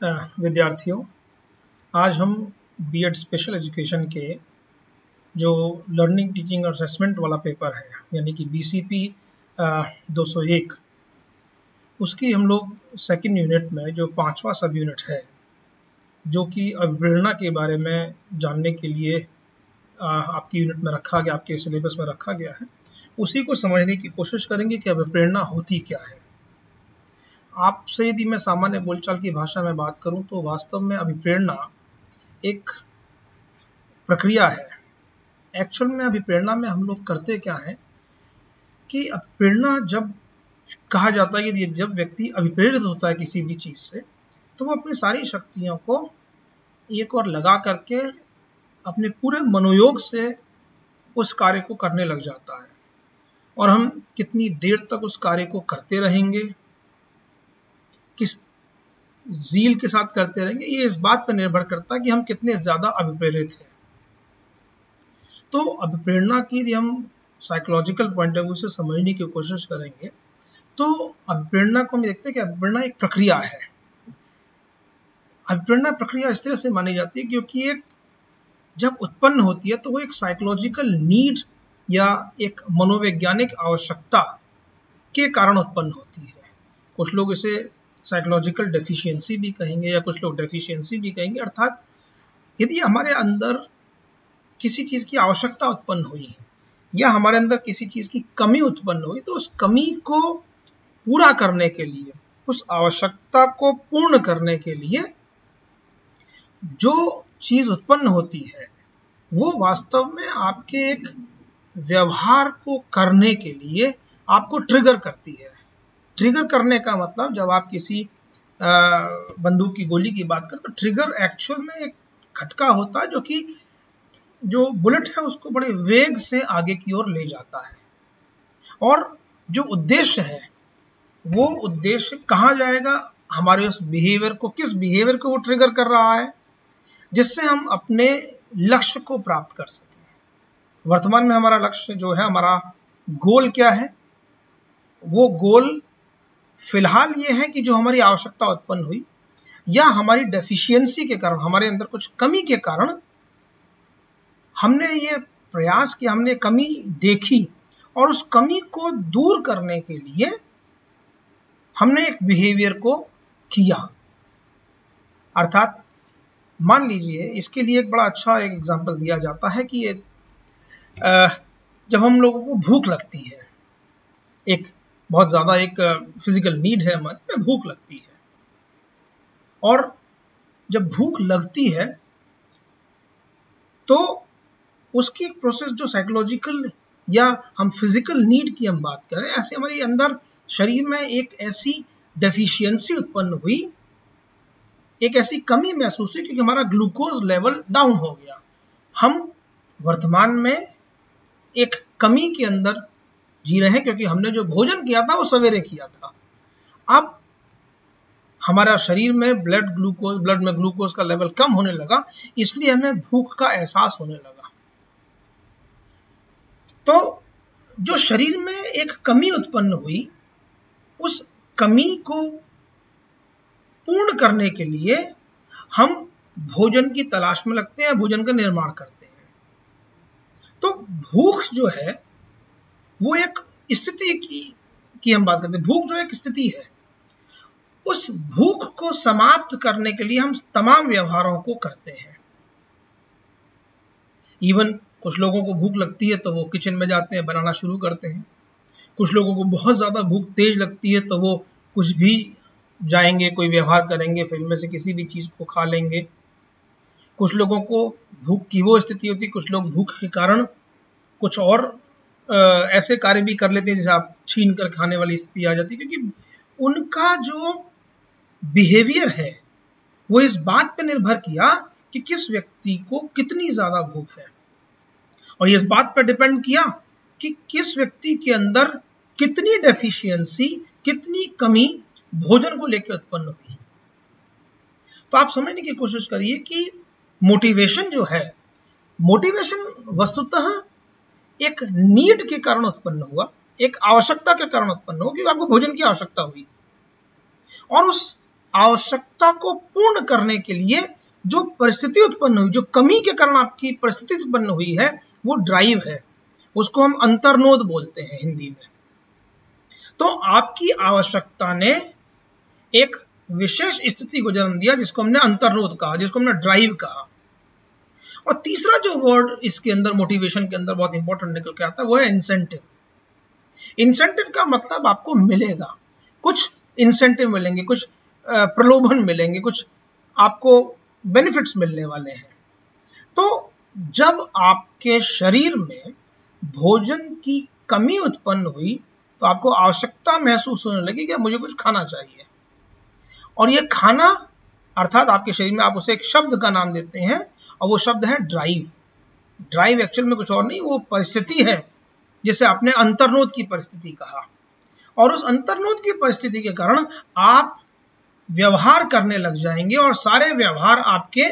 विद्यार्थियों, आज हम बीएड स्पेशल एजुकेशन के जो लर्निंग टीचिंग और असेसमेंट वाला पेपर है यानी कि बीसीपी 201 उसकी हम लोग सेकंड यूनिट में जो 5वां सब यूनिट है जो कि अभिप्रेरणा के बारे में जानने के लिए आपकी यूनिट में रखा गया, आपके सिलेबस में रखा गया है, उसी को समझने की कोशिश करेंगे कि अभिप्रेरणा होती क्या है। आपसे यदि मैं सामान्य बोलचाल की भाषा में बात करूं तो वास्तव में अभिप्रेरणा एक प्रक्रिया है। एक्चुअल में अभिप्रेरणा में हम लोग करते क्या है कि अभिप्रेरणा जब कहा जाता है कि जब व्यक्ति अभिप्रेरित होता है किसी भी चीज से तो वो अपनी सारी शक्तियों को एक और लगा करके अपने पूरे मनोयोग से उस कार्य को करने लग जाता है। और हम कितनी देर तक उस कार्य को करते रहेंगे, किस ज़ील के साथ करते रहेंगे, ये इस बात पर निर्भर करता है कि हम कितने ज़्यादा अभिप्रेरित हैं। तो अभिप्रेरणा की यदि हम साइकोलॉजिकल पॉइंट ऑफ व्यू से समझने की कोशिश करेंगे तो अभिप्रेरणा को हम देखते हैं कि अभिप्रेरणा एक प्रक्रिया है। अभिप्रेरणा प्रक्रिया इस तरह से मानी जाती है क्योंकि एक जब उत्पन्न होती है तो वो एक साइकोलॉजिकल नीड या एक मनोवैज्ञानिक आवश्यकता के कारण उत्पन्न होती है। कुछ लोग इसे साइकोलॉजिकल डेफिशिएंसी भी कहेंगे या कुछ लोग डेफिशिएंसी भी कहेंगे। अर्थात यदि हमारे अंदर किसी चीज़ की आवश्यकता उत्पन्न हुई या हमारे अंदर किसी चीज़ की कमी उत्पन्न हुई तो उस कमी को पूरा करने के लिए, उस आवश्यकता को पूर्ण करने के लिए जो चीज़ उत्पन्न होती है वो वास्तव में आपके एक व्यवहार को करने के लिए आपको ट्रिगर करती है। ट्रिगर करने का मतलब जब आप किसी बंदूक की गोली की बात करते तो ट्रिगर एक्चुअल में एक खटका होता है जो कि जो बुलेट है उसको बड़े वेग से आगे की ओर ले जाता है। और जो उद्देश्य है वो उद्देश्य कहाँ जाएगा, हमारे उस बिहेवियर को, किस बिहेवियर को वो ट्रिगर कर रहा है जिससे हम अपने लक्ष्य को प्राप्त कर सकें। वर्तमान में हमारा लक्ष्य जो है, हमारा गोल क्या है, वो गोल फिलहाल ये है कि जो हमारी आवश्यकता उत्पन्न हुई या हमारी डेफिशिएंसी के कारण, हमारे अंदर कुछ कमी के कारण हमने ये प्रयास किया, हमने कमी देखी और उस कमी को दूर करने के लिए हमने एक बिहेवियर को किया। अर्थात मान लीजिए, इसके लिए एक बड़ा अच्छा एक एग्जांपल दिया जाता है कि जब हम लोगों को भूख लगती है, एक बहुत ज़्यादा एक फिजिकल नीड है हमारे में, भूख लगती है। और जब भूख लगती है तो उसकी एक प्रोसेस जो साइकोलॉजिकल या हम फिजिकल नीड की हम बात करें, ऐसे हमारे अंदर शरीर में एक ऐसी डेफिशिएंसी उत्पन्न हुई, एक ऐसी कमी महसूस हुई क्योंकि हमारा ग्लूकोज लेवल डाउन हो गया। हम वर्तमान में एक कमी के अंदर जी रहे हैं क्योंकि हमने जो भोजन किया था वो सवेरे किया था। अब हमारा शरीर में ब्लड में ग्लूकोज का लेवल कम होने लगा, इसलिए हमें भूख का एहसास होने लगा। तो जो शरीर में एक कमी उत्पन्न हुई, उस कमी को पूर्ण करने के लिए हम भोजन की तलाश में लगते हैं, भोजन का निर्माण करते हैं। तो भूख जो है वो एक स्थिति की हम बात करते हैं। भूख जो एक स्थिति है, उस भूख को समाप्त करने के लिए हम तमाम व्यवहारों को करते हैं। इवन कुछ लोगों को भूख लगती है तो वो किचन में जाते हैं, बनाना शुरू करते हैं। कुछ लोगों को बहुत ज़्यादा भूख तेज लगती है तो वो कुछ भी जाएंगे, कोई व्यवहार करेंगे, फिर में से किसी भी चीज़ को खा लेंगे। कुछ लोगों को भूख की वो स्थिति होती है, कुछ लोग भूख के कारण कुछ और ऐसे कार्य भी कर लेते हैं जैसे आप छीन कर खाने वाली स्थिति आ जाती है, क्योंकि उनका जो बिहेवियर है वो इस बात पर निर्भर किया कि किस व्यक्ति को कितनी ज़्यादा भूख है, और इस बात पर डिपेंड किया कि किस व्यक्ति के अंदर कितनी डेफिशिएंसी, कितनी कमी भोजन को लेकर उत्पन्न हुई। तो आप समझने की कोशिश करिए कि मोटिवेशन जो है, मोटिवेशन वस्तुतः एक नीड के कारण उत्पन्न हुआ, एक आवश्यकता के कारण उत्पन्न हुआ, क्योंकि आपको भोजन की आवश्यकता हुई। और उस आवश्यकता को पूर्ण करने के लिए जो परिस्थिति उत्पन्न हुई, जो कमी के कारण आपकी परिस्थिति उत्पन्न हुई है, वो ड्राइव है। उसको हम अंतर्नोद बोलते हैं हिंदी में। तो आपकी आवश्यकता ने एक विशेष स्थिति को जन्म दिया जिसको हमने अंतर्नोद कहा, जिसको हमने ड्राइव कहा। और तीसरा जो वर्ड इसके अंदर मोटिवेशन के अंदर बहुत इंपॉर्टेंट निकल के आता है वो है इंसेंटिव। इंसेंटिव का मतलब आपको मिलेगा, कुछ इंसेंटिव मिलेंगे, कुछ प्रलोभन मिलेंगे, कुछ आपको बेनिफिट्स मिलने वाले हैं। तो जब आपके शरीर में भोजन की कमी उत्पन्न हुई तो आपको आवश्यकता महसूस होने लगी कि मुझे कुछ खाना चाहिए, और ये खाना अर्थात आपके शरीर में आप उसे एक शब्द का नाम देते हैं और वो शब्द है ड्राइव। ड्राइव एक्चुअल में कुछ और नहीं, वो परिस्थिति है जिसे आपने अंतर्नोद की परिस्थिति कहा। और उस अंतर्नोद की परिस्थिति के कारण आप व्यवहार करने लग जाएंगे और सारे व्यवहार आपके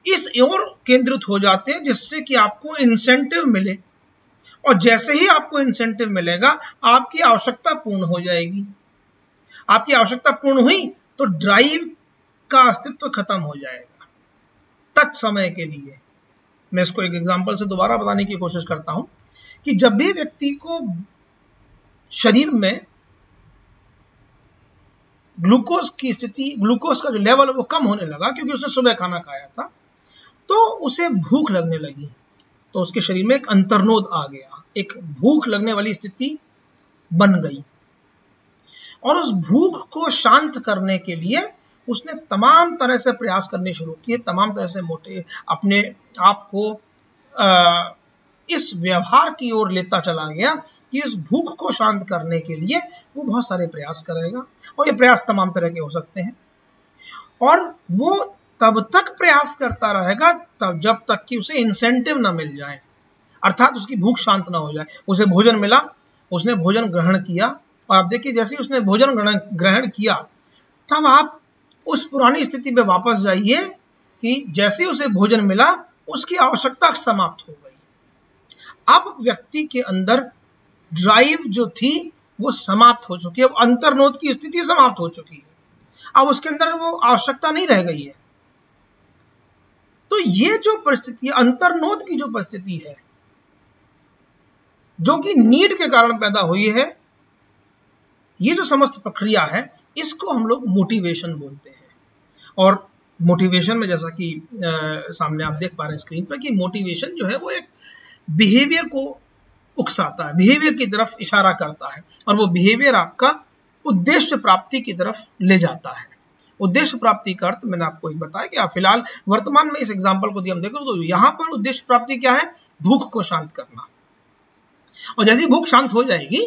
इस ओर केंद्रित हो जाते हैं जिससे कि आपको इंसेंटिव मिले, और जैसे ही आपको इंसेंटिव मिलेगा आपकी आवश्यकता पूर्ण हो जाएगी। आपकी आवश्यकता पूर्ण हुई तो ड्राइव का अस्तित्व खत्म हो जाएगा तत्समय के लिए। मैं इसको एक एग्जांपल से दोबारा बताने की कोशिश करता हूं कि जब भी व्यक्ति को शरीर में ग्लूकोज की स्थिति, ग्लूकोज का जो लेवल है वो कम होने लगा क्योंकि उसने सुबह खाना खाया था, तो उसे भूख लगने लगी, तो उसके शरीर में एक अंतर्नोद आ गया, एक भूख लगने वाली स्थिति बन गई। और उस भूख को शांत करने के लिए उसने तमाम तरह से प्रयास करने शुरू किए, तमाम तरह से अपने आप को इस व्यवहार की ओर लेता चला गया कि इस भूख को शांत करने के लिए वो बहुत सारे प्रयास करेगा, और ये प्रयास तमाम तरह के हो सकते हैं। और वो तब तक प्रयास करता रहेगा तब जब तक कि उसे इंसेंटिव ना मिल जाए, अर्थात उसकी भूख शांत ना हो जाए। उसे भोजन मिला, उसने भोजन ग्रहण किया, और आप देखिए जैसे ही उसने भोजन ग्रहण किया तब आप उस पुरानी स्थिति में वापस जाइए कि जैसे उसे भोजन मिला उसकी आवश्यकता समाप्त हो गई। अब व्यक्ति के अंदर ड्राइव जो थी वो समाप्त हो चुकी है, अब अंतर्नोद की स्थिति समाप्त हो चुकी है, अब उसके अंदर वो आवश्यकता नहीं रह गई है। तो ये जो परिस्थिति, अंतर्नोद की जो परिस्थिति है जो कि नीड के कारण पैदा हुई है, ये जो समस्त प्रक्रिया है इसको हम लोग मोटिवेशन बोलते हैं। और मोटिवेशन में जैसा कि सामने आप देख पा रहे हैं स्क्रीन पर कि मोटिवेशन जो है वो एक बिहेवियर को उकसाता है, बिहेवियर की तरफ इशारा करता है, और वो बिहेवियर आपका उद्देश्य प्राप्ति की तरफ ले जाता है। उद्देश्य प्राप्ति का अर्थ मैंने आपको एक बताया कि आप फिलहाल वर्तमान में इस एग्जाम्पल को हम देखें तो यहाँ पर उद्देश्य प्राप्ति क्या है, भूख को शांत करना। और जैसे भूख शांत हो जाएगी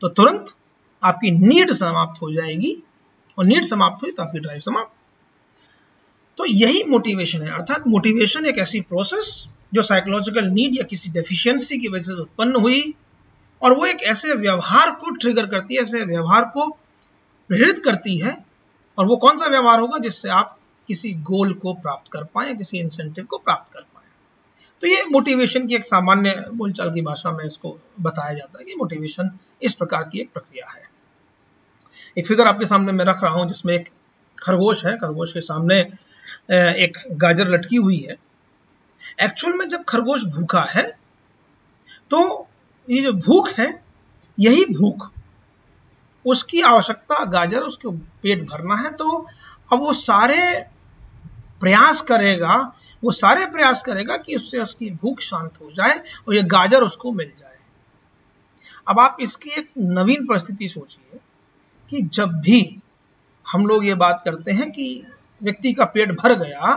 तो तुरंत आपकी नीड समाप्त हो जाएगी, और नीड समाप्त हुई तो आपकी ड्राइव समाप्त। तो यही मोटिवेशन है, अर्थात मोटिवेशन एक ऐसी प्रोसेस जो साइकोलॉजिकल नीड या किसी डेफिशिएंसी की वजह से उत्पन्न हुई, और वो एक ऐसे व्यवहार को ट्रिगर करती है, ऐसे व्यवहार को प्रेरित करती है। और वो कौन सा व्यवहार होगा जिससे आप किसी गोल को प्राप्त कर पाए, किसी इंसेंटिव को प्राप्त कर पाए। तो ये मोटिवेशन की एक सामान्य बोलचाल की भाषा में इसको बताया जाता है कि मोटिवेशन इस प्रकार की एक प्रक्रिया है। एक फिगर आपके सामने मैं रख रहा हूं जिसमें एक खरगोश है, खरगोश के सामने एक गाजर लटकी हुई है। एक्चुअल में जब खरगोश भूखा है तो ये जो भूख है, यही भूख उसकी आवश्यकता गाजर, उसको पेट भरना है, तो अब वो सारे प्रयास करेगा कि उससे उसकी भूख शांत हो जाए और ये गाजर उसको मिल जाए। अब आप इसकी एक नवीन परिस्थिति सोचिए कि जब भी हम लोग ये बात करते हैं कि व्यक्ति का पेट भर गया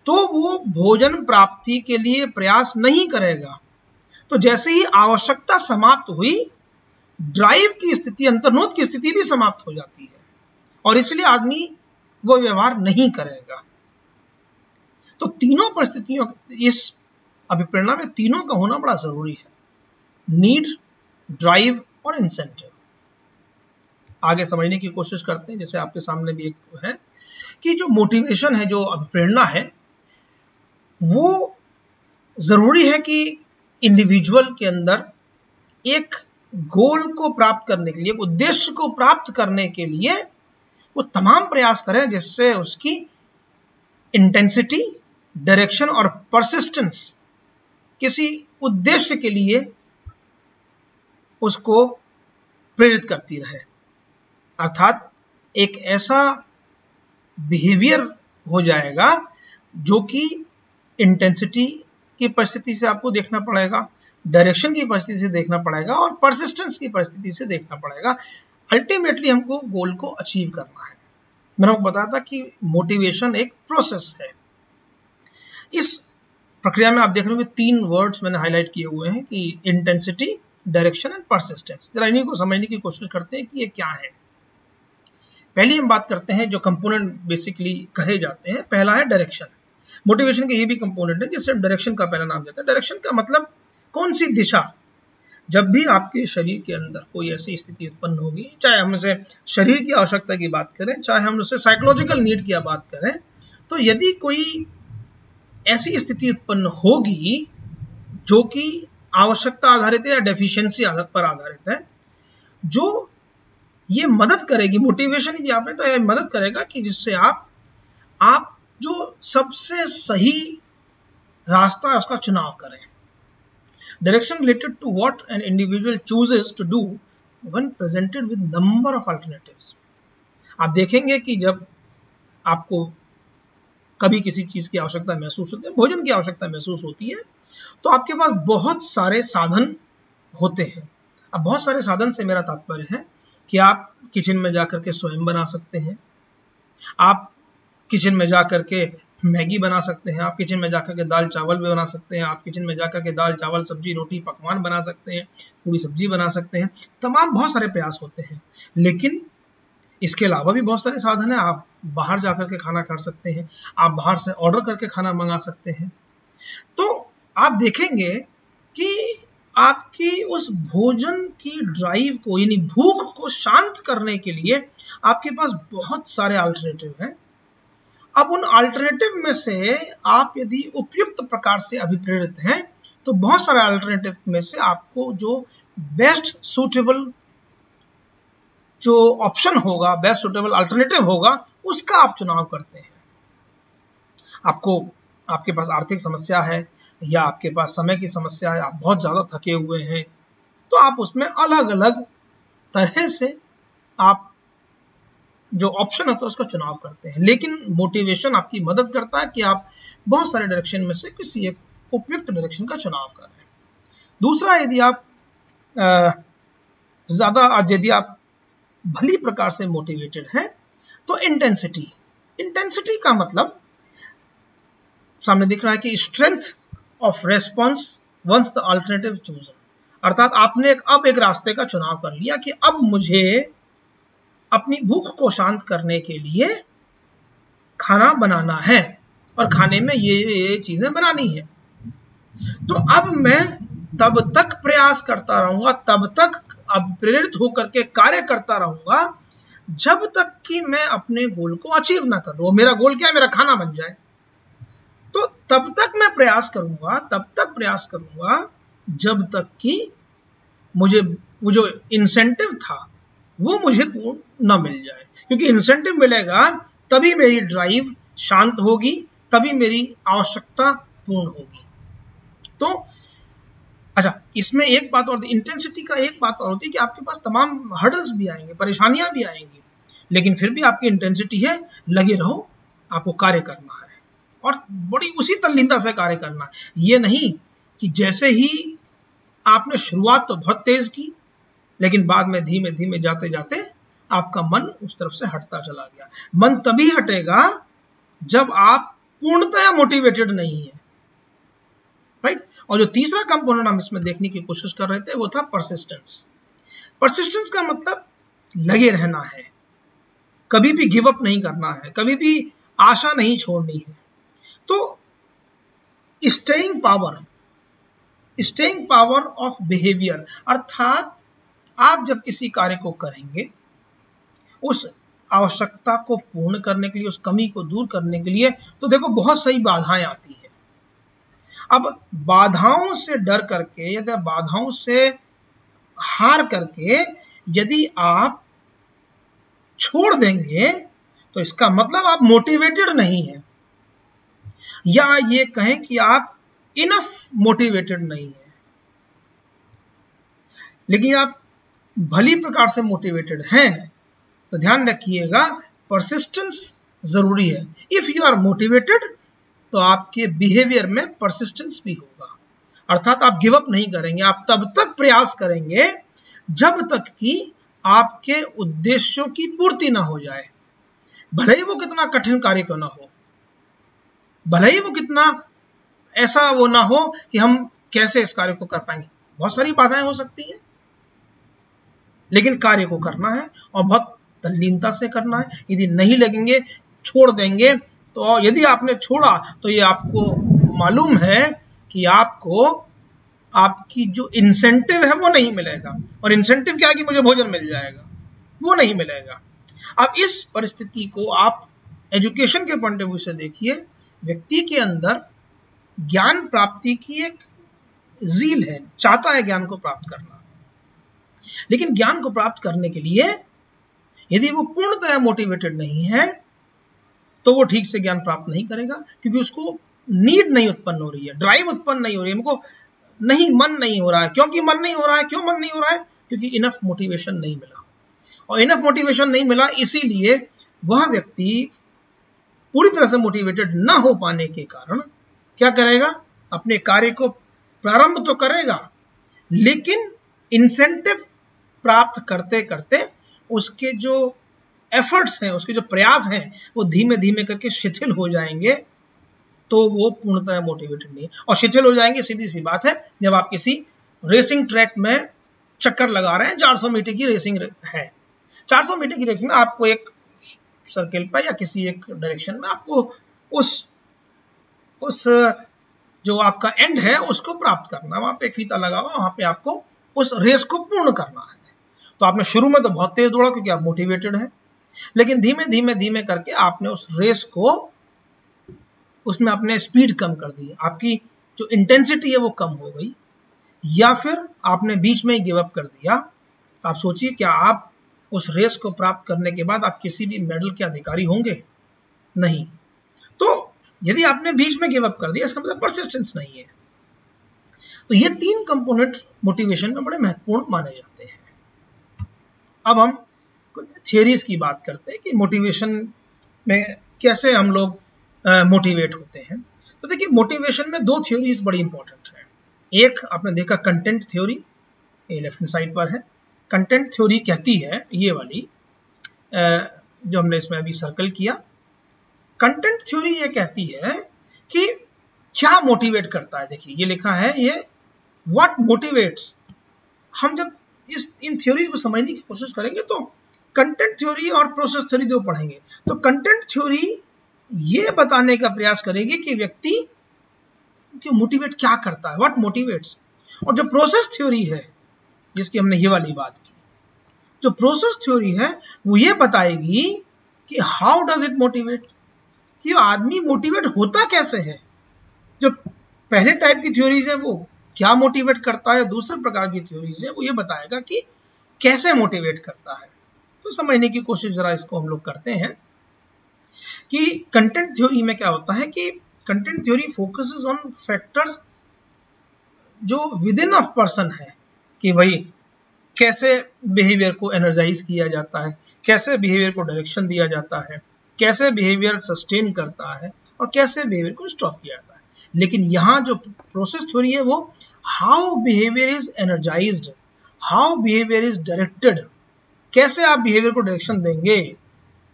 तो वो भोजन प्राप्ति के लिए प्रयास नहीं करेगा। तो जैसे ही आवश्यकता समाप्त हुई, ड्राइव की स्थिति, अंतर्नोद की स्थिति भी समाप्त हो जाती है, और इसलिए आदमी वो व्यवहार नहीं करेगा। तो तीनों परिस्थितियों, इस अभिप्रेरणा में तीनों का होना बड़ा जरूरी है, नीड, ड्राइव और इंसेंटिव। आगे समझने की कोशिश करते हैं। जैसे आपके सामने भी एक है कि जो मोटिवेशन है, जो अभिप्रेरणा है, वो जरूरी है कि इंडिविजुअल के अंदर एक गोल को प्राप्त करने के लिए, एक उद्देश्य को प्राप्त करने के लिए वो तमाम प्रयास करें जिससे उसकी इंटेंसिटी, डायरेक्शन और परसिस्टेंस किसी उद्देश्य के लिए उसको प्रेरित करती रहे। अर्थात एक ऐसा बिहेवियर हो जाएगा जो कि इंटेंसिटी की परिस्थिति से आपको देखना पड़ेगा, डायरेक्शन की परिस्थिति से देखना पड़ेगा और परसिस्टेंस की परिस्थिति से देखना पड़ेगा। अल्टीमेटली हमको गोल को अचीव करना है। मैंने आपको बताया था कि मोटिवेशन एक प्रोसेस है। इस प्रक्रिया में आप देख रहे हो कि 3 वर्ड्स मैंने हाईलाइट किए हुए हैं कि इंटेंसिटी, डायरेक्शन एंड परसिस्टेंस। जरा इन्हीं को समझने की कोशिश करते हैं कि ये क्या है। पहली हम बात करते हैं जो कंपोनेंट बेसिकली कहे जाते हैं। पहला है डायरेक्शन। मोटिवेशन के ये भी कंपोनेंट है जिससे डायरेक्शन का पहला नाम देता है। डायरेक्शन का मतलब कौन सी दिशा। जब भी आपके शरीर के अंदर कोई ऐसी स्थिति उत्पन्न होगी, चाहे हम उसे शरीर की आवश्यकता की बात करें, चाहे हम उसे साइकोलॉजिकल नीड की बात करें, तो यदि कोई ऐसी स्थिति उत्पन्न होगी जो कि आवश्यकता आधारित है या डेफिशिएंसी पर आधारित है, जो ये मदद करेगी, मोटिवेशन यदि आपने तो ये मदद करेगा कि जिससे आप जो सबसे सही रास्ता है उसका चुनाव करें। Direction related to what an individual chooses to do when presented with number of alternatives. आप देखेंगे कि जब आपको कभी किसी चीज की आवश्यकता महसूस होती है, भोजन की आवश्यकता महसूस होती है, तो आपके पास बहुत सारे साधन होते हैं। अब बहुत सारे साधन से मेरा तात्पर्य है कि आप किचन में जाकर के स्वयं बना सकते हैं, आप किचन में जाकर के मैगी बना सकते हैं, आप किचन में जाकर के दाल चावल भी बना सकते हैं, आप किचन में जाकर के दाल चावल सब्जी रोटी पकवान बना सकते हैं, पूरी सब्जी बना सकते हैं। तमाम बहुत सारे प्रयास होते हैं। लेकिन इसके अलावा भी बहुत सारे साधन हैं। आप बाहर जाकर के खाना खा सकते हैं, आप बाहर से ऑर्डर करके खाना मंगा सकते हैं। तो आप देखेंगे कि आपकी उस भोजन की ड्राइव को, यानी भूख को शांत करने के लिए आपके पास बहुत सारे अल्टरनेटिव हैं। अब उन अल्टरनेटिव में से आप यदि उपयुक्त प्रकार से अभिप्रेरित हैं तो बहुत सारे अल्टरनेटिव में से आपको जो बेस्ट सूटेबल जो ऑप्शन होगा, बेस्ट सूटेबल अल्टरनेटिव होगा, उसका आप चुनाव करते हैं। आपके पास आर्थिक समस्या है या आपके पास समय की समस्या है, आप बहुत ज्यादा थके हुए हैं, तो आप उसमें अलग अलग तरह से आप जो ऑप्शन होता है उसका चुनाव करते हैं। लेकिन मोटिवेशन आपकी मदद करता है कि आप बहुत सारे डायरेक्शन में से किसी एक उपयुक्त डायरेक्शन का चुनाव करें। दूसरा, यदि आप भली प्रकार से मोटिवेटेड हैं तो इंटेंसिटी का मतलब सामने दिख रहा है कि strength of response once the alternative chosen. अर्थात आपने अब एक रास्ते का चुनाव कर लिया कि अब मुझे अपनी भूख को शांत करने के लिए खाना बनाना है और खाने में ये चीजें बनानी है। तो अब मैं तब तक प्रयास करता रहूंगा, तब तक अब प्रेरित होकर के कार्य करता रहूंगा जब तक कि मैं अपने गोल को अचीव ना कर लूं। मेरा गोल क्या है? मेरा खाना बन जाए। तो तब तक मैं प्रयास करूंगा जब तक कि मुझे वो जो इंसेंटिव था वो मुझे पूर्ण न मिल जाए, क्योंकि इंसेंटिव मिलेगा तभी मेरी ड्राइव शांत होगी, तभी मेरी आवश्यकता पूर्ण होगी। तो अच्छा, इसमें एक बात और, इंटेंसिटी का एक बात और होती है कि आपके पास तमाम हर्डल्स भी आएंगे, परेशानियां भी आएंगी, लेकिन फिर भी आपकी इंटेंसिटी है, लगे रहो, आपको कार्य करना है और बड़ी उसी तल्लीनता से कार्य करना है। ये नहीं कि जैसे ही आपने शुरुआत तो बहुत तेज की, लेकिन बाद में धीमे धीमे जाते जाते आपका मन उस तरफ से हटता चला गया। मन तभी हटेगा जब आप पूर्णतया मोटिवेटेड नहीं है, राइट। और जो तीसरा कंपोनेंट हम इसमें देखने की कोशिश कर रहे थे वो था परसिस्टेंस का मतलब लगे रहना है, कभी भी गिव अप नहीं करना है, कभी भी आशा नहीं छोड़नी है। तो स्टेइंग पावर ऑफ बिहेवियर, अर्थात आप जब किसी कार्य को करेंगे, उस आवश्यकता को पूर्ण करने के लिए, उस कमी को दूर करने के लिए, तो देखो बहुत सही बाधाएं आती है। अब बाधाओं से डर करके या बाधाओं से हार करके यदि आप छोड़ देंगे तो इसका मतलब आप मोटिवेटेड नहीं हैं, या ये कहें कि आप इनफ मोटिवेटेड नहीं है। लेकिन आप भली प्रकार से मोटिवेटेड हैं तो ध्यान रखिएगा परसिस्टेंस जरूरी है। इफ यू आर मोटिवेटेड तो आपके बिहेवियर में परसिस्टेंस भी होगा, अर्थात आप गिव अप नहीं करेंगे, आप तब तक प्रयास करेंगे जब तक कि आपके उद्देश्यों की पूर्ति ना हो जाए, भले ही वो कितना कठिन कार्य क्यों ना हो, भले ही वो कितना ऐसा वो ना हो कि हम कैसे इस कार्य को कर पाएंगे। बहुत सारी बाधाएं हो सकती हैं, लेकिन कार्य को करना है और बहुत तल्लीनता से करना है। यदि नहीं लगेंगे, छोड़ देंगे, तो यदि आपने छोड़ा तो ये आपको मालूम है कि आपको आपकी जो इंसेंटिव है वो नहीं मिलेगा। और इंसेंटिव क्या है कि मुझे भोजन मिल जाएगा, वो नहीं मिलेगा। अब इस परिस्थिति को आप एजुकेशन के पॉइंट ऑफ व्यू से देखिए। व्यक्ति के अंदर ज्ञान प्राप्ति की एक ज़ील है, चाहता है ज्ञान को प्राप्त करना, लेकिन ज्ञान को प्राप्त करने के लिए यदि वो पूर्णतः मोटिवेटेड नहीं है तो वो ठीक से ज्ञान प्राप्त नहीं करेगा, क्योंकि उसको नीड नहीं उत्पन्न हो रही है, ड्राइव उत्पन्न नहीं हो रही है, हमको नहीं, मन नहीं हो रहा है। क्योंकि मन नहीं हो रहा है, क्यों मन नहीं हो रहा है? क्योंकि इनफ मोटिवेशन नहीं मिला, और इनफ मोटिवेशन नहीं मिला इसीलिए वह व्यक्ति पूरी तरह से मोटिवेटेड ना हो पाने के कारण क्या करेगा, अपने कार्य को प्रारंभ तो करेगा, लेकिन इंसेंटिव प्राप्त करते करते उसके जो एफर्ट्स हैं, उसके जो प्रयास हैं, वो धीमे धीमे करके शिथिल हो जाएंगे, तो वो पूर्णतः मोटिवेटेड नहीं है। और शिथिल हो जाएंगे, सीधी सी बात है, जब आप किसी रेसिंग ट्रैक में चक्कर लगा रहे हैं, 400 मीटर की रेसिंग है, 400 मीटर की रेसिंग में आपको एक सर्किल पर या किसी एक डायरेक्शन में आपको उस जो आपका एंड है उसको प्राप्त करना, वहां पे एक फीता लगा हुआ, वहां पे आपको उस रेस को पूर्ण करना है। तो आपने शुरू में तो बहुत तेज दौड़ा क्योंकि आप मोटिवेटेड हैं, लेकिन धीमे धीमे धीमे करके आपने उस रेस को, उसमें आपने स्पीड कम कर दी, आपकी जो इंटेंसिटी है वो कम हो गई, या फिर आपने बीच में ही गिव अप कर दिया। तो आप सोचिए, क्या आप उस रेस को प्राप्त करने के बाद आप किसी भी मेडल के अधिकारी होंगे? नहीं। तो यदि आपने बीच में गिव अप कर दिया, इसका मतलब परसिस्टेंस नहीं है। तो ये 3 कंपोनेंट मोटिवेशन में बड़े महत्वपूर्ण माने जाते हैं। अब हम थियरीज की बात करते हैं कि मोटिवेशन में कैसे हम लोग मोटिवेट होते हैं। तो देखिए, मोटिवेशन में 2 थ्योरीज बड़ी इंपॉर्टेंट है। एक आपने देखा कंटेंट थ्योरी, ये लेफ्ट हैंड साइड पर है। कंटेंट थ्योरी कहती है, ये वाली जो हमने इसमें अभी सर्कल किया, कंटेंट थ्योरी ये कहती है कि क्या मोटिवेट करता है। देखिए ये लिखा है, ये व्हाट मोटिवेट्स। हम जब इन थ्योरी को समझने की कोशिश करेंगे तो कंटेंट थ्योरी और प्रोसेस थ्योरी 2 पढ़ेंगे। तो कंटेंट थ्योरी ये बताने का प्रयास करेगी कि व्यक्ति को मोटिवेट क्या करता है, व्हाट मोटिवेट्स। और जो प्रोसेस थ्योरी है, जिसकी हमने ये वाली बात की, जो प्रोसेस थ्योरी है वो ये बताएगी कि हाउ डज इट मोटिवेट, कि आदमी मोटिवेट होता कैसे है। जो पहले टाइप की थ्योरीज है वो क्या मोटिवेट करता है, दूसरे प्रकार की थ्योरीज है वो ये बताएगा कि कैसे मोटिवेट करता है। तो समझने की कोशिश जरा इसको हम लोग करते हैं कि कंटेंट थ्योरी में क्या होता है कि content theory focuses on factors जो विद इन ऑफ पर्सन है, कि भाई कैसे बिहेवियर को एनर्जाइज किया जाता है, कैसे बिहेवियर को डायरेक्शन दिया जाता है, कैसे बिहेवियर सस्टेन करता है और कैसे बिहेवियर को स्टॉप किया जाता है। लेकिन यहाँ जो प्रोसेस थ्योरी है वो how behaviour is energised, how behaviour is directed, कैसे आप बिहेवियर को डायरेक्शन देंगे,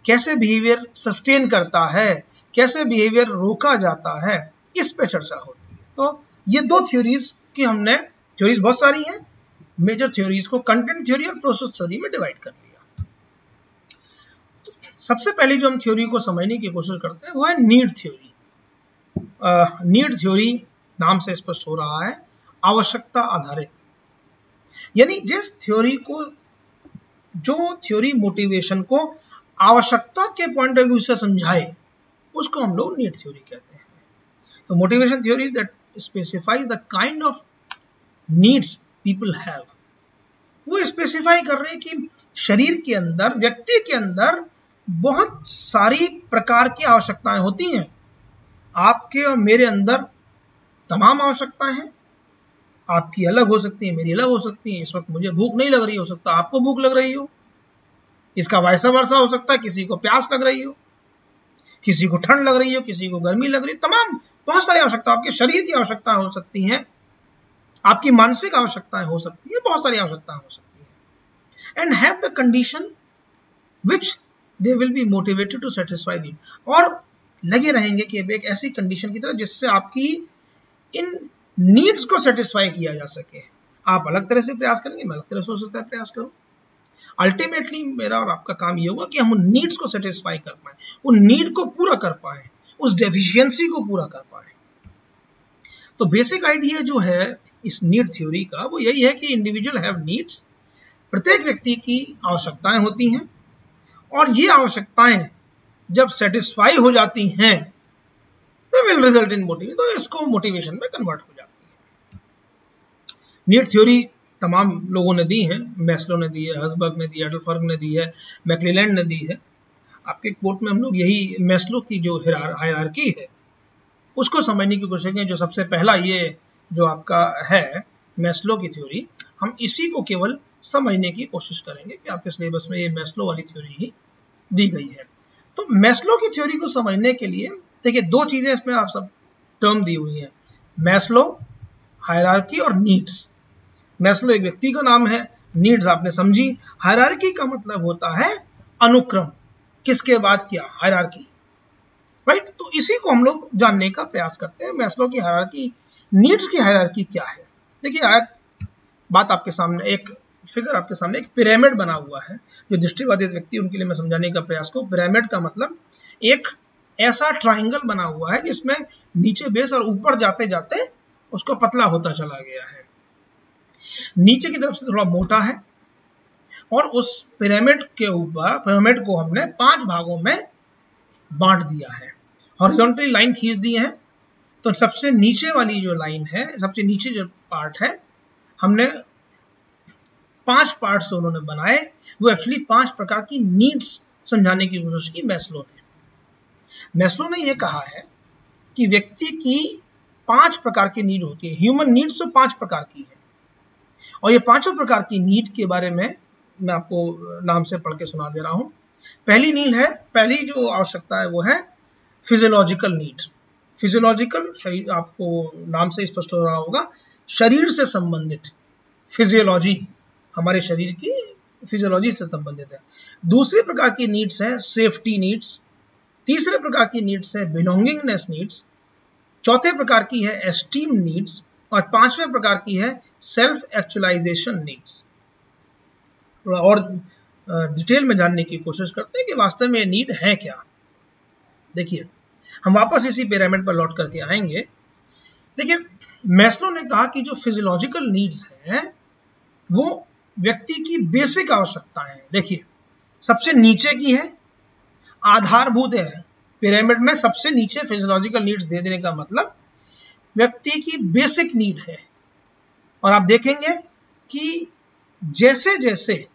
कैसे बिहेवियर सस्टेन करता है, कैसे बिहेवियर रोका जाता है, इस पे चर्चा होती है। तो ये 2 थ्योरीज की हमने, थ्योरीज बहुत सारी हैं, मेजर थ्योरीज को कंटेंट थ्योरी और प्रोसेस थ्योरी में डिवाइड कर लिया। तो सबसे पहले जो हम थ्योरी को समझने की कोशिश करते हैं वो है नीड थ्योरी। नीड थ्योरी नाम से स्पष्ट हो रहा है, आवश्यकता आधारित। यानी जिस थ्योरी को, जो थ्योरी मोटिवेशन को आवश्यकता के पॉइंट ऑफ व्यू से समझाए, उसको हम लोग नीड थ्योरी कहते हैं। तो motivation theories that specifies the kind of needs people have, वो स्पेसिफाई कर रहे हैं कि शरीर के अंदर, व्यक्ति के अंदर बहुत सारी प्रकार की आवश्यकताएं होती हैं। आपके और मेरे अंदर तमाम आवश्यकताएं हैं। आपकी अलग हो सकती है, मेरी अलग हो सकती है। इस वक्त मुझे भूख नहीं लग रही, हो सकता है आपको भूख लग रही हो। इसका वाइसा वर्सा हो सकता है, किसी को प्यास लग रही हो, किसी को ठंड लग रही हो, किसी को गर्मी लग रही है। तमाम बहुत सारी आवश्यकता, आपके शरीर की आवश्यकताएं हो सकती हैं, आपकी मानसिक आवश्यकताएं हो सकती है, बहुत सारी आवश्यकताएं हो सकती हैं। And have the condition which they will be motivated to satisfy the, और लगे रहेंगे कि एक ऐसी कंडीशन की तरह जिससे आपकी इन नीड्स को सेटिस्फाई किया जा सके। आप अलग तरह से प्रयास करेंगे, मैं अलग तरह से हो सकता है प्रयास करूं। अल्टीमेटली मेरा और आपका काम ये होगा कि हम उन नीड्स को सेटिस्फाई कर पाए, उन नीड को पूरा कर पाए, उस डेफिशिएंसी को पूरा कर पाए। तो बेसिक आइडिया जो है इस नीड थ्योरी का वो यही है कि इंडिविजुअल हैव नीड्स, प्रत्येक व्यक्ति की आवश्यकताएं होती हैं, और ये आवश्यकताएं जब सेटिस्फाई हो जाती हैं तो विल रिजल्ट इन मोटिवेशन, तो इसको मोटिवेशन में कन्वर्ट हो जाती है। नीड थ्योरी तमाम लोगों ने दी है, मैस्लो ने दी है, हर्ट्जबर्ग ने दी है, एडलफर्ग ने दी है, मैक्लेलैंड ने दी है। आपके कोर्ट में हम लोग यही मैस्लो की जो हायरार्की है उसको समझने की कोशिश करें। जो सबसे पहला ये जो आपका है मैस्लो की थ्योरी, हम इसी को केवल समझने की कोशिश करेंगे कि आपके सिलेबस में ये मैस्लो वाली थ्योरी ही दी गई है। तो मैस्लो की थ्योरी को समझने के लिए देखिए दो चीजें इसमें आप सब टर्म दी हुई है, मैस्लो, हायरार्की और नीड्स। मैस्लो एक व्यक्ति का नाम है, नीड्स आपने समझी, हायरार्की का मतलब होता है अनुक्रम, किसके बाद क्या, हायरार्की, राइट। तो इसी को हम लोग जानने का प्रयास करते हैं, मैस्लो की हायरार्की, नीड्स की हायरार्की क्या है। देखिए बात आपके सामने, एक फिगर आपके सामने, एक पिरामिड बना हुआ है। जो दृष्टिबाधित व्यक्ति उनके लिए मैं समझाने का प्रयास करूं, पिरामिड का मतलब एक ऐसा ट्राइंगल बना हुआ है जिसमें नीचे बेस और ऊपर जाते जाते उसको पतला होता चला गया है, नीचे की तरफ से थोड़ा मोटा है, और उस पिरामिड के ऊपर, पिरामिड को हमने 5 भागों में बांट दिया है, हॉरिजॉन्टली लाइन खींच दी है। तो सबसे नीचे वाली जो लाइन है, सबसे नीचे जो पार्ट है, हमने 5 पार्ट से उन्होंने बनाए, वो एक्चुअली 5 प्रकार की नीड्स समझाने की कोशिश की मैस्लो ने। मैस्लो ने यह कहा है कि व्यक्ति की 5 प्रकार की नीड होती है, ह्यूमन नीड्स तो 5 प्रकार की है, और ये 5 प्रकार की नीड के बारे में मैं आपको नाम से पढ़ के सुना दे रहा हूं। पहली नीड है, पहली जो आवश्यकता है वो है फिजियोलॉजिकल नीड्स। फिजियोलॉजिकल, आपको नाम से स्पष्ट हो रहा होगा, शरीर से संबंधित, फिजियोलॉजी हमारे शरीर की फिजियोलॉजी से संबंधित है। दूसरे प्रकार की नीड्स है सेफ्टी नीड्स, तीसरे प्रकार की नीड्स है बिलोंगिंगनेस नीड्स, चौथे प्रकार की है एस्टीम नीड्स, और 5वें प्रकार की है सेल्फ एक्चुअलाइजेशन नीड्स। और डिटेल में जानने की कोशिश करते हैं कि वास्तव में नीड है क्या। देखिए हम वापस इसी पिरामिड पर लौट करके आएंगे। देखिए मैस्लो ने कहा कि जो फिजियोलॉजिकल नीड्स हैं वो व्यक्ति की बेसिक आवश्यकताएं हैं। देखिए सबसे नीचे की है, आधारभूत है, पिरामिड में सबसे नीचे फिजियोलॉजिकल नीड्स दे देने का मतलब व्यक्ति की बेसिक नीड है। और आप देखेंगे कि जैसे जैसे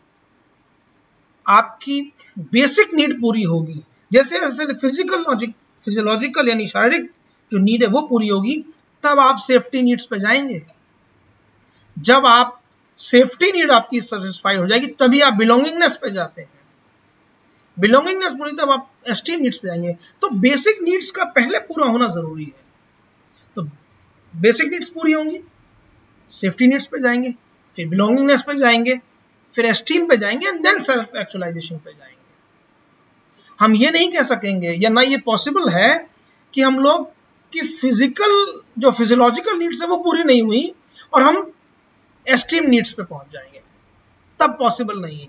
आपकी बेसिक नीड पूरी होगी, जैसे जैसे फिजियोलॉजिकल यानी शारीरिक जो नीड है वो पूरी होगी, तब आप सेफ्टी नीड्स पे जाएंगे। जब आप सेफ्टी नीड आपकी सेटिस्फाई हो जाएगी तभी आप बिलोंगिंगनेस पे जाते हैं, बिलोंगिंगनेस पूरी तब आप एस्टीम नीड्स पे जाएंगे। तो बेसिक नीड्स का पहले पूरा होना जरूरी है। तो बेसिक नीड्स पूरी होंगी, सेफ्टी नीड्स पे जाएंगे, फिर बिलोंगिंगनेस पे जाएंगे, फिर एस्टीम पे जाएंगे, एंड देन सेल्फ एक्चुअलाइजेशन पे जाएंगे। हम ये नहीं कह सकेंगे या ना ये पॉसिबल है कि हम लोग की फिजिकल जो फिजियोलॉजिकल नीड्स है वो पूरी नहीं हुई और हम एस्टीम नीड्स पे पहुंच जाएंगे, तब पॉसिबल नहीं है।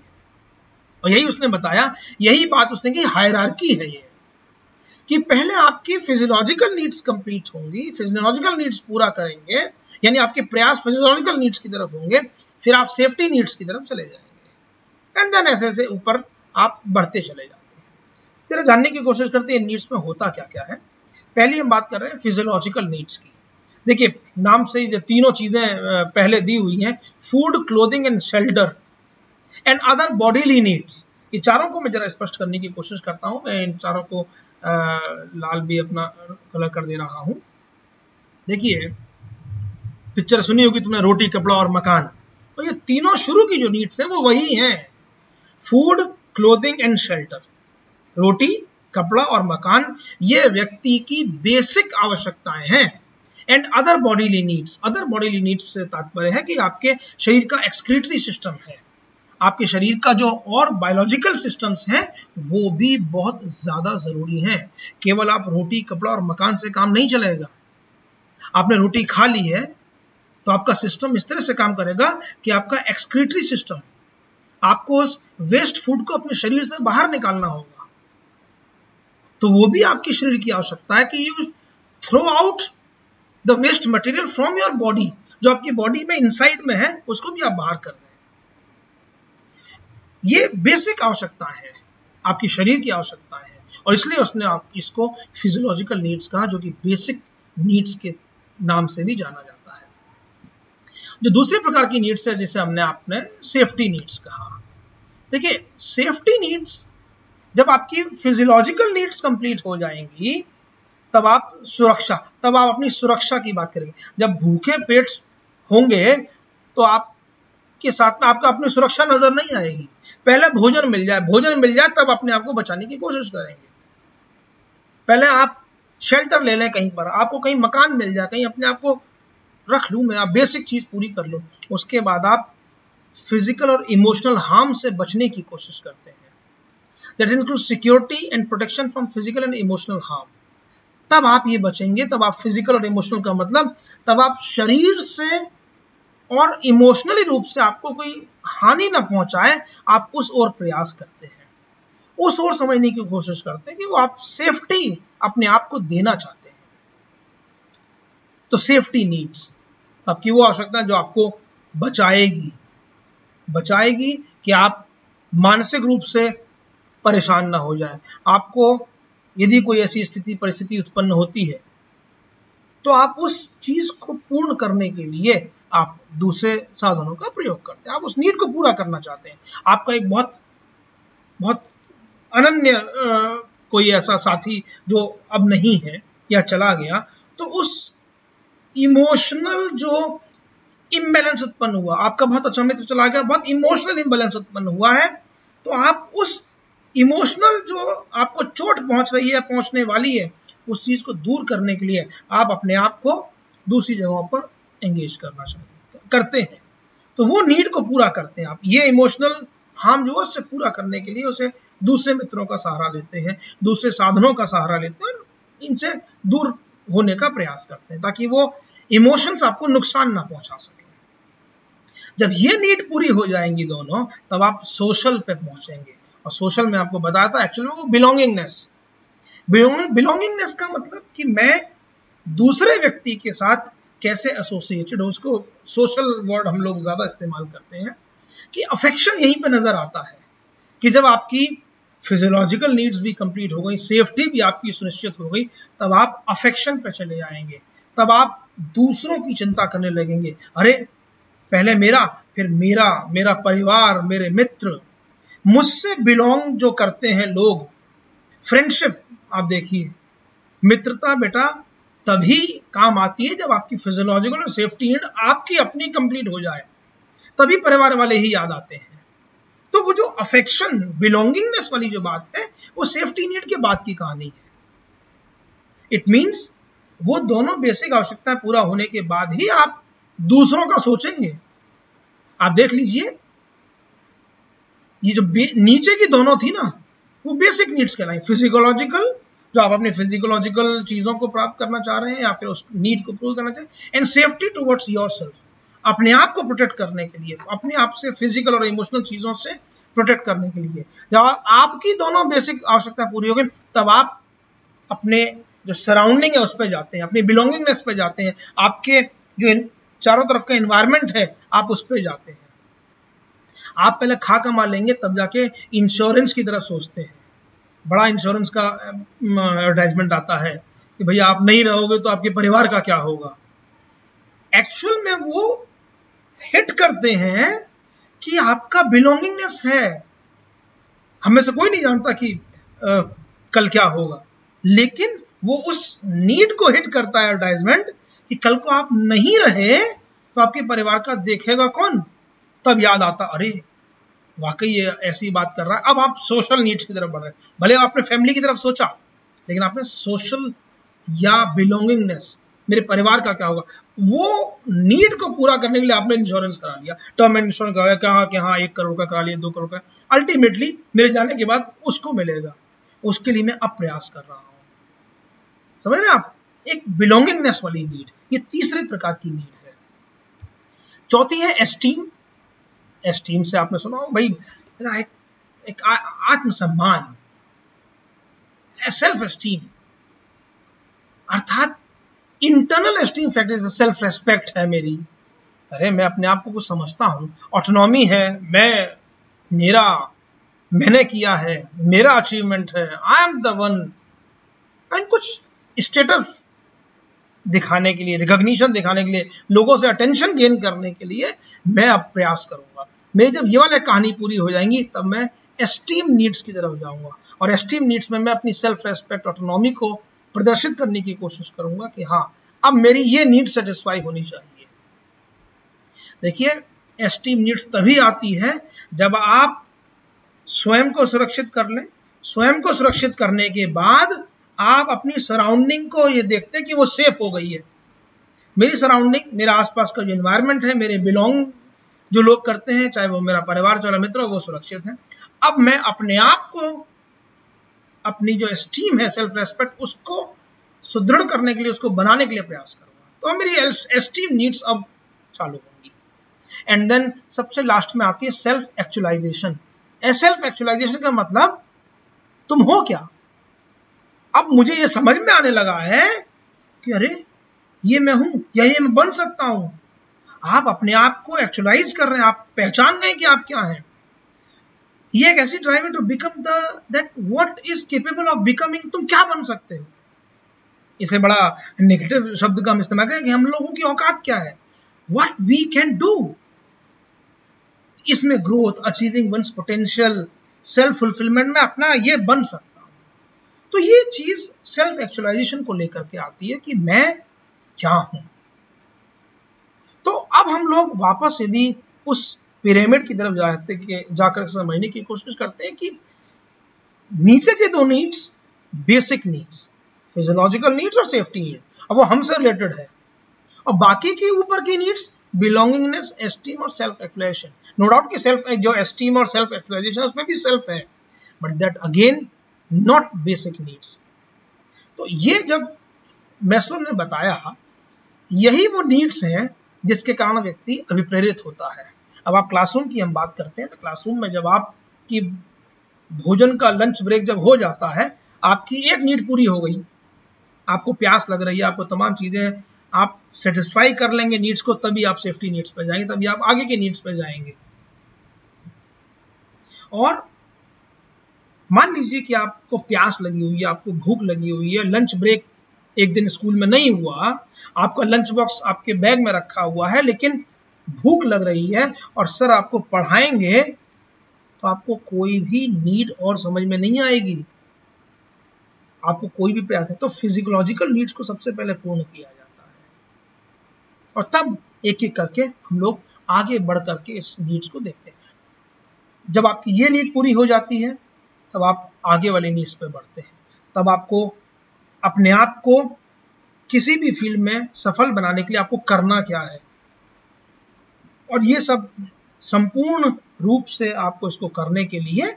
और यही उसने बताया, यही बात उसने की हायरार्की है ये, कि पहले आपकी फिजियोलॉजिकल नीड्स कंप्लीट होंगी, फिजियोलॉजिकल नीड्स पूरा करेंगे, यानी आपके प्रयास फिजियोलॉजिकल नीड्स की तरफ होंगे, फिर आप सेफ्टी नीड्स की तरफ चले जाएंगे, एंड देन ऐसे ऐसे ऊपर आप बढ़ते चले जाते हैं। जरा जानने की कोशिश करते हैं नीड्स में होता क्या क्या है। पहली हम बात कर रहे हैं फिजियोलॉजिकल नीड्स की। देखिए नाम से ये तीनों चीजें पहले दी हुई हैं, food, clothing and shelter and other bodily needs. ये चारों को मैं जरा स्पष्ट करने की कोशिश करता हूं। मैं इन चारों को लाल भी अपना कलर कर दे रहा हूं। देखिए, पिक्चर सुनी होगी तुमने, रोटी, कपड़ा और मकान। तो ये तीनों शुरू की जो नीड्स हैं वो वही हैं, फूड, क्लोथिंग एंड शेल्टर। रोटी, कपड़ा और मकान ये व्यक्ति की बेसिक आवश्यकताएं हैं। And other bodily needs, other bodily needs से तात्पर्य है कि आपके शरीर का एक्सक्रीटरी सिस्टम है, आपके शरीर का जो और बायोलॉजिकल सिस्टम्स हैं वो भी बहुत ज्यादा जरूरी हैं। केवल आप रोटी, कपड़ा और मकान से काम नहीं चलेगा। आपने रोटी खा ली है तो आपका सिस्टम इस तरह से काम करेगा कि आपका एक्सक्रीटरी सिस्टम, आपको उस वेस्ट फूड को अपने शरीर से बाहर निकालना होगा। तो वो भी आपके शरीर की आवश्यकता है कि you throw out the waste material from your body. जो आपकी बॉडी में इनसाइड में है उसको भी आप बाहर कर दें। ये बेसिक आवश्यकता है, आपकी शरीर की आवश्यकता है, और इसलिए उसने आप इसको फिजियोलॉजिकल नीड्स कहा, जो कि बेसिक नीड्स के नाम से भी जाना जाता है। जो दूसरे प्रकार की नीड्स है जिसे हमने आपने सेफ्टी नीड्स कहा। देखिए, सेफ्टी नीड्स, जब आपकी फिजियोलॉजिकल नीड्स कंप्लीट हो जाएंगी तब आप अपनी सुरक्षा की बात करेंगे। जब भूखे पेट होंगे तो आपके साथ में आपका अपनी सुरक्षा नजर नहीं आएगी। पहले भोजन मिल जाए तब अपने आप को बचाने की कोशिश करेंगे। पहले आप शेल्टर ले लें, कहीं पर आपको कहीं मकान मिल जाए, कहीं अपने आप को रख लूं मैं, आप बेसिक चीज पूरी कर लो। उसके बाद आप फिजिकल और इमोशनल हार्म से बचने की कोशिश करते हैं। That includes security and protection from physical and emotional harm. तब आप ये बचेंगे, तब आप फिजिकल और इमोशनल का मतलब, तब आप शरीर से और इमोशनली रूप से आपको कोई हानि ना पहुंचाए, आप उस ओर प्रयास करते हैं, उस ओर समझने की कोशिश करते हैं कि वो आप सेफ्टी अपने आप को देना चाहते हैं। तो सेफ्टी नीड्स आपकी वो आवश्यकता है जो आपको बचाएगी कि आप मानसिक रूप से परेशान ना हो जाए। आपको यदि कोई ऐसी परिस्थिति उत्पन्न होती है तो आप उस चीज को पूर्ण करने के लिए आप दूसरे साधनों का प्रयोग करते हैं, आप उस नीड को पूरा करना चाहते हैं। आपका एक बहुत अनन्य कोई ऐसा साथी जो अब नहीं है या चला गया, तो उस इमोशनल जो इम्बैलेंस उत्पन्न हुआ, आपका बहुत अच्छा मित्र चला गया, बहुत इमोशनल इम्बैलेंस उत्पन्न हुआ है, तो आप उस इमोशनल जो आपको चोट पहुंच रही है, पहुंचने वाली है, उस चीज को दूर करने के लिए आप अपने आप को दूसरी जगहों पर एंगेज करते हैं। तो वो नीड को पूरा करते हैं आप। ये इमोशनल हार्म जो उससे पूरा करने के लिए उसे दूसरे मित्रों का सहारा लेते हैं, दूसरे साधनों का सहारा लेते हैं, इनसे दूर होने का प्रयास करते हैं ताकि वो इमोशंस आपको नुकसान ना पहुंचा सके। जब ये नीड पूरी हो जाएंगी दोनों, तब आप सोशल पे पहुंचेंगे। और सोशल में आपको बताया था एक्चुअली वो बिलोंगिंगनेस का मतलब कि मैं दूसरे व्यक्ति के साथ कैसे एसोसिएटेड हो, उसको सोशल वर्ड हम लोग ज्यादा इस्तेमाल करते हैं। कि अफेक्शन यहीं पे नजर आता है कि जब आपकी फिजियोलॉजिकल नीड्स भी कंप्लीट हो गई, सेफ्टी भी आपकी सुनिश्चित हो गई, तब आप अफेक्शन पे चले जाएंगे, तब आप दूसरों की चिंता करने लगेंगे। अरे पहले मेरा, फिर मेरा परिवार, मेरे मित्र, मुझसे बिलोंग जो करते हैं लोग। फ्रेंडशिप आप देखिए, मित्रता बेटा तभी काम आती है जब आपकी फिजियोलॉजिकल और सेफ्टी नीड आपकी अपनी कंप्लीट हो जाए, तभी परिवार वाले ही याद आते हैं। तो वो जो अफेक्शन, बिलोंगिंगनेस वाली जो बात है, वो सेफ्टी नीड के बाद की कहानी है। इट मींस वो दोनों बेसिक आवश्यकताएं पूरा होने के बाद ही आप दूसरों का सोचेंगे। आप देख लीजिए, ये जो नीचे की दोनों थी ना, वो बेसिक नीड्स कहलाई। फिजियोलॉजिकल, जो आप अपने फिजियोलॉजिकल चीजों को प्राप्त करना चाह रहे हैं या फिर उस नीड को पूरा करना चाह रहे हैं, एंड सेफ्टी टुवर्ड्स योरसेल्फ, अपने आप को प्रोटेक्ट करने के लिए, अपने आप से फिजिकल और इमोशनल चीजों से प्रोटेक्ट करने के लिए। जब आपकी दोनों बेसिक आवश्यकता पूरी हो गई, तब आप अपने जो सराउंडिंग है उस पर जाते हैं, अपनी बिलोंगिंगनेस पे जाते हैं, आपके जो चारों तरफ का एनवायरनमेंट है आप उस पर जाते हैं। आप पहले खा कमा लेंगे तब जाके इंश्योरेंस की तरफ सोचते हैं। बड़ा इंश्योरेंस का एडवर्टाइजमेंट आता है कि भैया आप नहीं रहोगे तो आपके परिवार का क्या होगा। एक्चुअल में वो हिट करते हैं कि आपका बिलोंगिंगनेस है, हमें से कोई नहीं जानता कि कल क्या होगा, लेकिन वो उस नीड को हिट करता है एडवर्टाइजमेंट कि कल को आप नहीं रहे तो आपके परिवार का देखेगा कौन। तब याद आता, अरे वाकई ये ऐसी बात कर रहा है। अब आप सोशल नीड्स की तरफ बढ़ रहे हैं। भले आपने फैमिली की तरफ सोचा, लेकिन आपने सोशल या बिलोंगिंगनेस, मेरे परिवार का क्या होगा, वो नीड को पूरा करने के लिए आपने इंश्योरेंस करा लिया, टर्म इंश्योरेंस करा लिया, कि हाँ 1 करोड़ का करा लिया, 2 करोड़ का, अल्टीमेटली मेरे जाने के बाद उसको मिलेगा, उसके लिए मैं अब प्रयास कर रहा हूं। समझ रहे हैं आप, एक बिलोंगिंगनेस वाली नीड, ये तीसरे प्रकार की नीड है। चौथी है एस्टीम। एस्टीम से आपने सुना हो भाई, एक आत्मसम्मान, सेल्फ एस्टीम, अर्थात internal esteem factor, self respect है मेरी। अरे मैं अपने आप को कुछ समझता हूं, ऑटोनॉमी है, मैंने किया है, मेरा अचीवमेंट है, I am the one. And कुछ स्टेटस दिखाने के लिए, रिकॉग्निशन दिखाने के लिए, लोगों से अटेंशन गेन करने के लिए मैं अब प्रयास करूंगा। मेरी जब ये वाली कहानी पूरी हो जाएंगी तब मैं एस्टीम नीड्स की तरफ जाऊंगा, और एस्टीम नीड्स में मैं अपनी सेल्फ रेस्पेक्ट, ऑटोनॉमी को प्रदर्शित करने की कोशिश करूंगा कि हाँ अब मेरी ये नीड सेटिस्फाई होनी चाहिए। देखिए, एस्टीम नीड्स तभी आती है जब आप स्वयं को सुरक्षित कर लें। स्वयं को सुरक्षित करने के बाद आप अपनी सराउंडिंग को ये देखते हैं कि वो सेफ हो गई है। मेरी सराउंडिंग, मेरा आसपास का जो एनवायरनमेंट है, मेरे बिलोंग जो लोग करते हैं, चाहे वो मेरा परिवार, चाहे मित्र हो, वो सुरक्षित है। अब मैं अपने आप को, अपनी जो एस्टीम है, सेल्फ रेस्पेक्ट, उसको सुदृढ़ करने के लिए, उसको बनाने के लिए प्रयास करूंगा। तो मेरी एस्टीम नीड्स अब चालू होंगी। एंड देन सबसे लास्ट में आती है सेल्फ एक्चुअलाइजेशन। सेल्फ एक्चुअलाइजेशन का मतलब तुम हो क्या। अब मुझे ये समझ में आने लगा है कि अरे ये मैं हूं, या ये मैं बन सकता हूं। आप अपने आप को एक्चुअलाइज कर रहे हैं, आप पहचान रहे हैं कि आप क्या हैं। ये एक ऐसी ड्राइव है to become that what is capable of becoming. तुम क्या बन सकते हो। इसे बड़ा नेगेटिव शब्द का हम इस्तेमाल करें कि हम लोगों की औकात क्या है, व्हाट वी कैन डू। इसमें growth, achieving one's potential, self fulfilment में अपना ये बन सकता हूं। तो ये चीज सेल्फ एक्चुअलाइजेशन को लेकर के आती है कि मैं क्या हूं। तो अब हम लोग वापस यदि उस पिरामिड की तरफ जाकर समझने की कोशिश करते हैं कि नीचे के दो needs, basic needs, physiological needs और सेफ्टी नीड, अब वो हमसे रिलेटेड है, और बाकी के ऊपर की नीड्स बिलोंगिंगनेस, एस्टीम और सेल्फ एक्चुअलाइजेशन। नो डाउट कि सेल्फ जो एस्टीम और सेल्फ एक्चुअलाइजेशन उसमें भी सेल्फ है, but that again not basic needs. तो ये जब मैस्लो ने बताया, यही वो नीड्स हैं जिसके कारण व्यक्ति अभिप्रेरित होता है। अब आप क्लासरूम की हम बात करते हैं, तो क्लासरूम में जब आपकी भोजन का लंच ब्रेक जब हो जाता है, आपकी एक नीड पूरी हो गई, आपको प्यास लग रही है, आपको तमाम चीजें आप सेटिस्फाई कर लेंगे नीड्स को, तभी आप सेफ्टी नीड्स पे जाएंगे, तभी आप आगे के नीड्स पे जाएंगे। और मान लीजिए कि आपको प्यास लगी हुई है, आपको भूख लगी हुई है, लंच ब्रेक एक दिन स्कूल में नहीं हुआ, आपका लंच बॉक्स आपके बैग में रखा हुआ है, लेकिन भूख लग रही है और सर आपको पढ़ाएंगे, तो आपको कोई भी नीड और समझ में नहीं आएगी, आपको कोई भी प्रयास है। तो फिजियोलॉजिकल नीड्स को सबसे पहले पूर्ण किया जाता है, और तब एक एक करके हम लोग आगे बढ़ करके इस नीड्स को देखते हैं। जब आपकी ये नीड पूरी हो जाती है, तब आप आगे वाले नीड्स पे बढ़ते हैं। तब आपको अपने आप को किसी भी फील्ड में सफल बनाने के लिए आपको करना क्या है, और ये सब संपूर्ण रूप से आपको इसको करने के लिए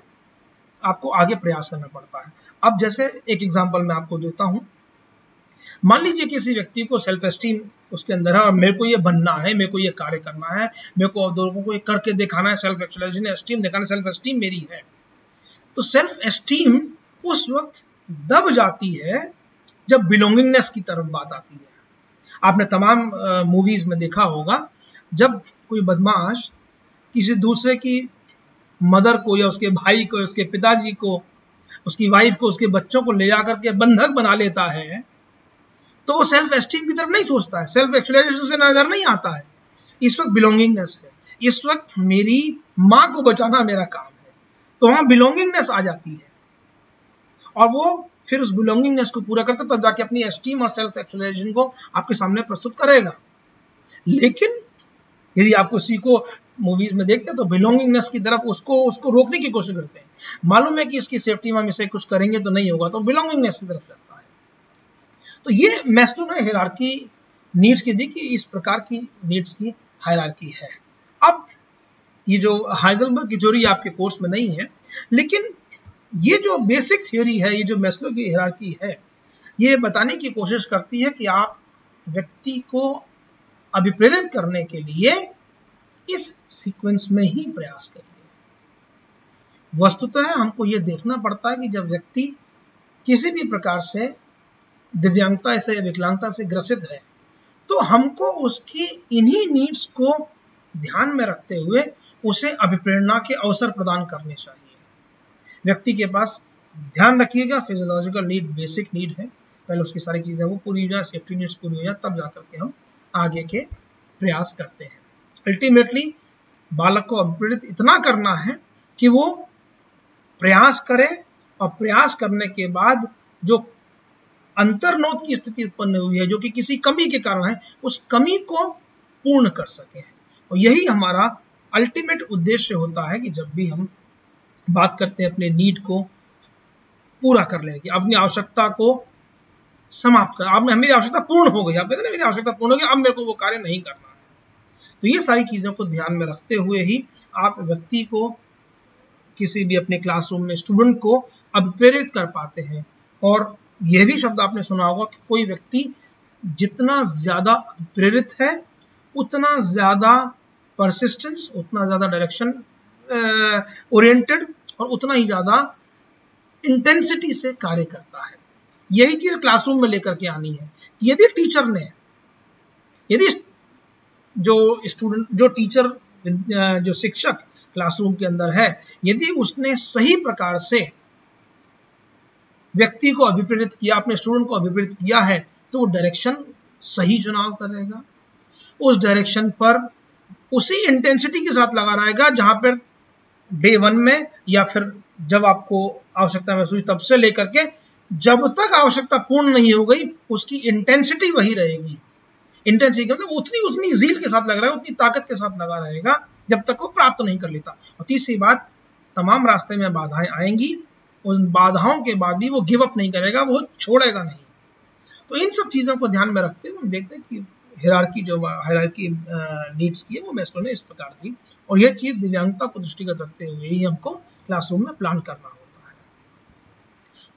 आपको आगे प्रयास करना पड़ता है। अब जैसे एक एग्जांपल मैं आपको देता हूं। मान लीजिए किसी व्यक्ति को सेल्फ एस्टीम उसके अंदर है, और मेरे को ये बनना है, मेरे को ये कार्य करना है, मेरे को लोगों को ये करके दिखाना है, सेल्फ एक्चुअलाइजेशन, एस्टीम दिखाना, सेल्फ एस्टीम मेरी है। तो सेल्फ एस्टीम उस वक्त दब जाती है जब बिलोंगिंगनेस की तरफ बात आती है। आपने तमाम मूवीज में देखा होगा, जब कोई बदमाश किसी दूसरे की मदर को या उसके भाई को, उसके पिताजी को, उसकी वाइफ को, उसके बच्चों को ले जाकर के बंधक बना लेता है, तो वो सेल्फ एस्टीम की तरफ नहीं सोचता है, सेल्फ एक्चुअलाइजेशन से नजर नहीं आता है। इस वक्त बिलोंगिंगनेस है, इस वक्त मेरी माँ को बचाना मेरा काम है। तो वहां बिलोंगिंगनेस आ जाती है और वो फिर उस बिलोंगिंगनेस को पूरा करता तब जाके अपनी एस्टीम और सेल्फ एक्चुअलाइजेशन को आपके सामने प्रस्तुत करेगा। लेकिन यदि आप किसी को मूवीज में देखते हैं तो बिलोंगिंगनेस की तरफ उसको रोकने की कोशिश करते हैं, मालूम है कि इसकी सेफ्टी में हम इसे कुछ करेंगे तो नहीं होगा, तो बिलोंगिंगनेस की तरफ जाता है। तो ये मैस्लो ने हायरार्की नीड्स की दी कि इस प्रकार की नीड्स की हायरार्की है। अब ये जो हाइजेलबर्ग की थ्योरी आपके कोर्स में नहीं है, लेकिन ये जो बेसिक थ्योरी है, ये जो मैस्लो की हायरार्की है, ये बताने की कोशिश करती है कि आप व्यक्ति को अभिप्रेरित करने के लिए इस सीक्वेंस में ही प्रयास करिए। वस्तुतः हमको ये देखना पड़ता है कि जब व्यक्ति किसी भी प्रकार से दिव्यांगता से या विकलांगता से ग्रसित है तो हमको उसकी इन्हीं नीड्स को ध्यान में रखते हुए उसे अभिप्रेरणा के अवसर प्रदान करने चाहिए। व्यक्ति के पास, ध्यान रखिएगा, फिजियोलॉजिकल नीड बेसिक नीड है, पहले उसकी सारी चीजें वो पूरी हो जाए, सेफ्टी नीड्स पूरी हो जाए, तब जाकर के हम आगे के प्रयास करते हैं। अल्टीमेटली बालक को अभिप्रेरित इतना करना है कि वो प्रयास करे और प्रयास करने के बाद जो अंतर्नोद की स्थिति उत्पन्न हुई है, जो कि किसी कमी के कारण है, उस कमी को पूर्ण कर सके। और यही हमारा अल्टीमेट उद्देश्य होता है कि जब भी हम बात करते हैं अपने नीड को पूरा कर लेने की, अपनी आवश्यकता को समाप्त कर, अब मेरी आवश्यकता पूर्ण हो गई, आप कहते हैं मेरी आवश्यकता पूर्ण हो गई, अब मेरे को वो कार्य नहीं करना है। तो ये सारी चीजों को ध्यान में रखते हुए ही आप व्यक्ति को, किसी भी अपने क्लासरूम में स्टूडेंट को अभिप्रेरित कर पाते हैं। और यह भी शब्द आपने सुना होगा कि कोई व्यक्ति जितना ज्यादा प्रेरित है उतना ज्यादा परसिस्टेंस, उतना ज्यादा डायरेक्शन ओरिएंटेड और उतना ही ज्यादा इंटेंसिटी से कार्य करता है। यही चीज क्लासरूम में लेकर के आनी है। यदि टीचर ने, यदि जो टीचर, जो शिक्षक क्लासरूम के अंदर है, यदि उसने सही प्रकार से व्यक्ति को अभिप्रेरित किया, अपने स्टूडेंट को अभिप्रेरित किया है, तो वो डायरेक्शन सही चुनाव करेगा, उस डायरेक्शन पर उसी इंटेंसिटी के साथ लगा रहेगा जहां पर डे 1 में या फिर जब आपको आवश्यकता महसूस हुई तब से लेकर के जब तक आवश्यकता पूर्ण नहीं हो गई, उसकी इंटेंसिटी वही रहेगी। इंटेंसिटी मतलब उतनी जील के साथ लग रहा है, उतनी ताकत के साथ लगा रहेगा जब तक वो प्राप्त नहीं कर लेता। और तीसरी बात, तमाम रास्ते में बाधाएं आएंगी, उन बाधाओं के बाद भी वो गिव अप नहीं करेगा, वो छोड़ेगा नहीं। तो इन सब चीजों को ध्यान में रखते हुए हम देखते हैं कि हायरार्की नीड्स की है वो मैस्लो ने इस प्रकार दी। और यह चीज दिव्यांगता को दृष्टिगत रखते हुए ही हमको क्लासरूम में प्लान करना होता है।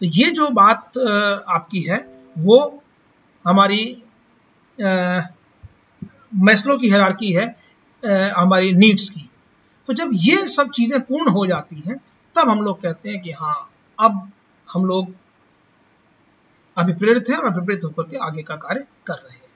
तो ये जो बात आपकी है वो हमारी मैस्लो की हायरार्की है हमारी नीड्स की। तो जब ये सब चीजें पूर्ण हो जाती हैं तब हम लोग कहते हैं कि हाँ, अब हम लोग अभिप्रेरित हैं और अभिप्रेरित होकर के आगे का कार्य कर रहे हैं।